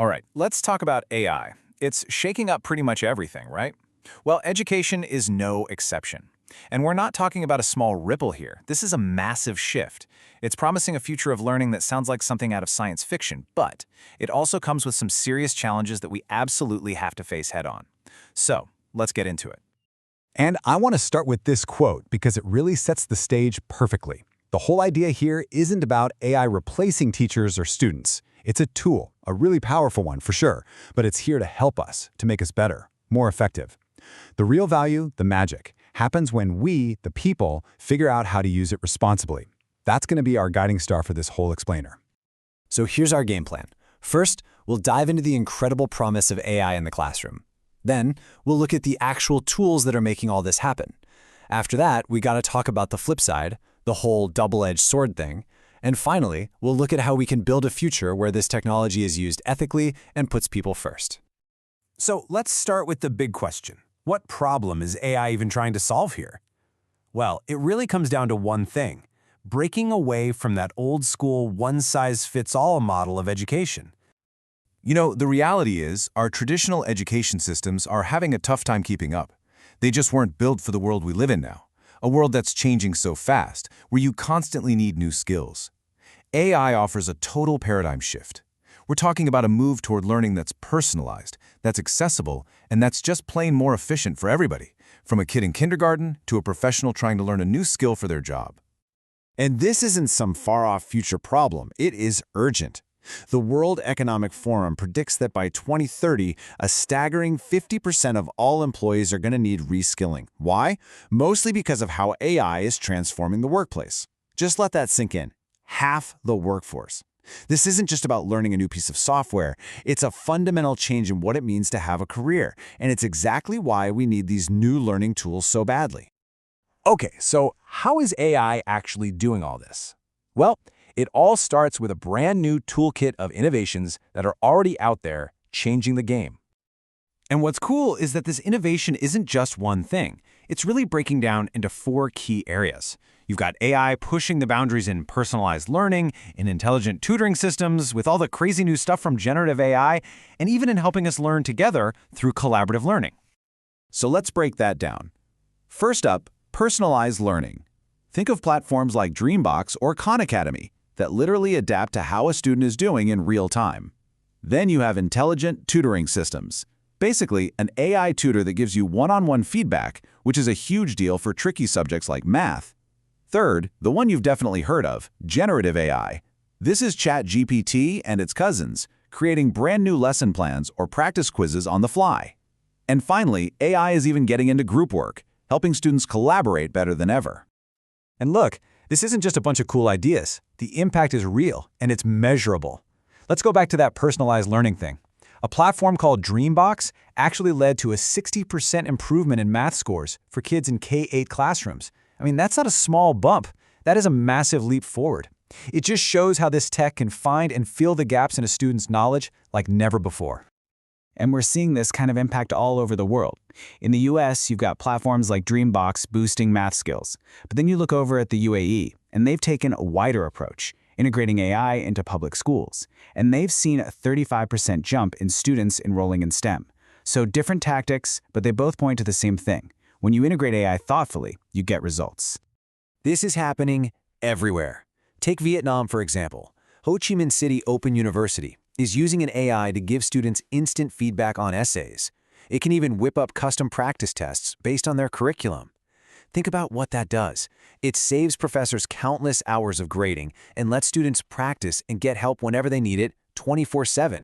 All right, let's talk about AI. It's shaking up pretty much everything, right? Well, education is no exception. And we're not talking about a small ripple here. This is a massive shift. It's promising a future of learning that sounds like something out of science fiction, but it also comes with some serious challenges that we absolutely have to face head-on. So, let's get into it. And I want to start with this quote because it really sets the stage perfectly. The whole idea here isn't about AI replacing teachers or students. It's a tool, a really powerful one for sure, but it's here to help us, to make us better, more effective. The real value, the magic, happens when we, the people, figure out how to use it responsibly. That's going to be our guiding star for this whole explainer. So here's our game plan. First, we'll dive into the incredible promise of AI in the classroom. Then, we'll look at the actual tools that are making all this happen. After that, we got to talk about the flip side, the whole double-edged sword thing. And finally, we'll look at how we can build a future where this technology is used ethically and puts people first. So let's start with the big question. What problem is AI even trying to solve here? Well, it really comes down to one thing: breaking away from that old-school one-size-fits-all model of education. You know, the reality is, our traditional education systems are having a tough time keeping up. They just weren't built for the world we live in now, a world that's changing so fast, where you constantly need new skills. AI offers a total paradigm shift. We're talking about a move toward learning that's personalized, that's accessible, and that's just plain more efficient for everybody, from a kid in kindergarten to a professional trying to learn a new skill for their job. And this isn't some far-off future problem. It is urgent. The World Economic Forum predicts that by 2030, a staggering 50% of all employees are going to need reskilling. Why? Mostly because of how AI is transforming the workplace. Just let that sink in. Half the workforce. This isn't just about learning a new piece of software. It's a fundamental change in what it means to have a career. And it's exactly why we need these new learning tools so badly. Okay, so how is AI actually doing all this? Well, it all starts with a brand new toolkit of innovations that are already out there changing the game. And what's cool is that this innovation isn't just one thing. It's really breaking down into 4 key areas. You've got AI pushing the boundaries in personalized learning, in intelligent tutoring systems, with all the crazy new stuff from generative AI, and even in helping us learn together through collaborative learning. So let's break that down. First up, personalized learning. Think of platforms like Dreambox or Khan Academy that literally adapt to how a student is doing in real time. Then you have intelligent tutoring systems. Basically, an AI tutor that gives you one-on-one feedback, which is a huge deal for tricky subjects like math. Third, the one you've definitely heard of, generative AI. This is ChatGPT and its cousins, creating brand new lesson plans or practice quizzes on the fly. And finally, AI is even getting into group work, helping students collaborate better than ever. And look, this isn't just a bunch of cool ideas. The impact is real, and it's measurable. Let's go back to that personalized learning thing. A platform called Dreambox actually led to a 60% improvement in math scores for kids in K-8 classrooms. I mean, that's not a small bump. That is a massive leap forward. It just shows how this tech can find and fill the gaps in a student's knowledge like never before. And we're seeing this kind of impact all over the world. In the US, you've got platforms like Dreambox boosting math skills. But then you look over at the UAE, and they've taken a wider approach, integrating AI into public schools. And they've seen a 35% jump in students enrolling in STEM. So different tactics, but they both point to the same thing. When you integrate AI thoughtfully, you get results. This is happening everywhere. Take Vietnam, for example. Ho Chi Minh City Open University is using an AI to give students instant feedback on essays. It can even whip up custom practice tests based on their curriculum. Think about what that does. It saves professors countless hours of grading and lets students practice and get help whenever they need it 24/7.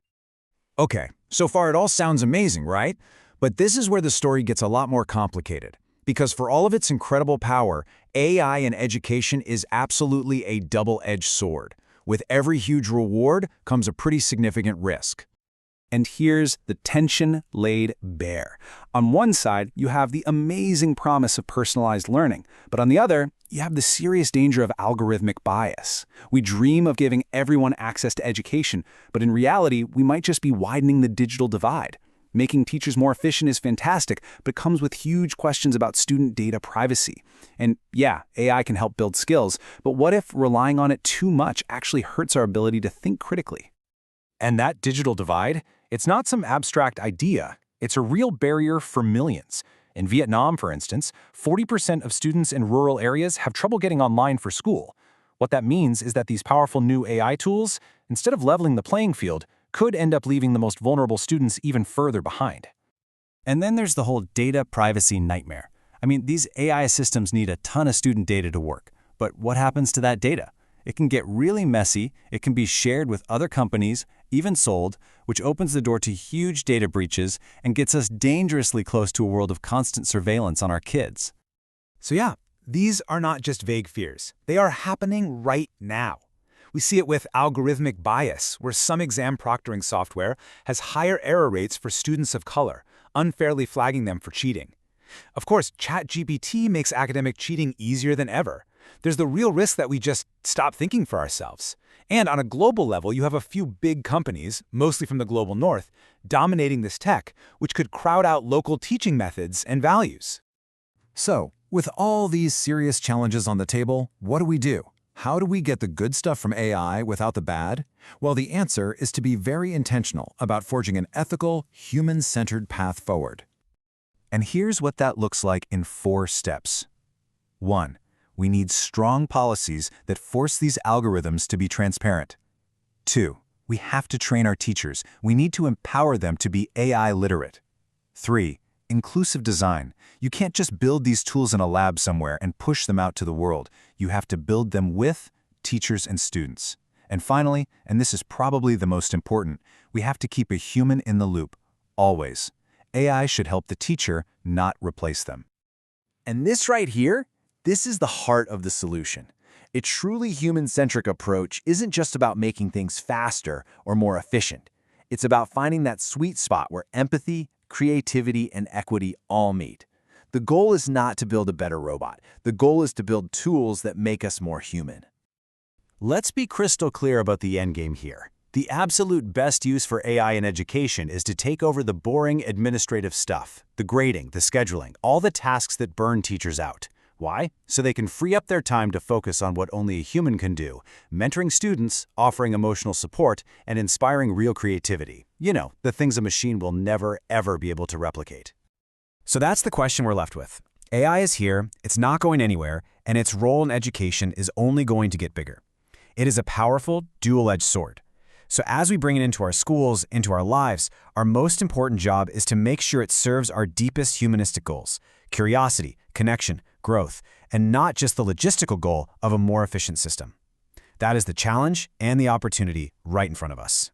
Okay, so far it all sounds amazing, right? But this is where the story gets a lot more complicated. Because for all of its incredible power, AI in education is absolutely a double-edged sword. With every huge reward comes a pretty significant risk. And here's the tension laid bare. On one side, you have the amazing promise of personalized learning, but on the other, you have the serious danger of algorithmic bias. We dream of giving everyone access to education, but in reality, we might just be widening the digital divide. Making teachers more efficient is fantastic, but it comes with huge questions about student data privacy. And yeah, AI can help build skills, but what if relying on it too much actually hurts our ability to think critically? And that digital divide, it's not some abstract idea. It's a real barrier for millions. In Vietnam, for instance, 40% of students in rural areas have trouble getting online for school. What that means is that these powerful new AI tools, instead of leveling the playing field, could end up leaving the most vulnerable students even further behind. And then there's the whole data privacy nightmare. I mean, these AI systems need a ton of student data to work. But what happens to that data? It can get really messy, it can be shared with other companies, even sold, which opens the door to huge data breaches and gets us dangerously close to a world of constant surveillance on our kids. So yeah, these are not just vague fears. They are happening right now. We see it with algorithmic bias, where some exam proctoring software has higher error rates for students of color, unfairly flagging them for cheating. Of course, ChatGPT makes academic cheating easier than ever. There's the real risk that we just stop thinking for ourselves. And on a global level, you have a few big companies, mostly from the global north, dominating this tech, which could crowd out local teaching methods and values. So, with all these serious challenges on the table, what do? How do we get the good stuff from AI without the bad? Well, the answer is to be very intentional about forging an ethical, human-centered path forward. And here's what that looks like in 4 steps. 1. We need strong policies that force these algorithms to be transparent. 2. We have to train our teachers. We need to empower them to be AI literate. 3. Inclusive design. You can't just build these tools in a lab somewhere and push them out to the world. You have to build them with teachers and students. And finally, and this is probably the most important, we have to keep a human in the loop, always. AI should help the teacher, not replace them. And this right here, this is the heart of the solution. A truly human-centric approach isn't just about making things faster or more efficient. It's about finding that sweet spot where empathy, creativity, and equity all meet. The goal is not to build a better robot. The goal is to build tools that make us more human. Let's be crystal clear about the endgame here. The absolute best use for AI in education is to take over the boring administrative stuff, the grading, the scheduling, all the tasks that burn teachers out. Why? So they can free up their time to focus on what only a human can do, mentoring students, offering emotional support, and inspiring real creativity. You know, the things a machine will never, ever be able to replicate. So that's the question we're left with. AI is here, it's not going anywhere, and its role in education is only going to get bigger. It is a powerful, dual-edged sword. So as we bring it into our schools, into our lives, our most important job is to make sure it serves our deepest humanistic goals: curiosity, connection, growth, and not just the logistical goal of a more efficient system. That is the challenge and the opportunity right in front of us.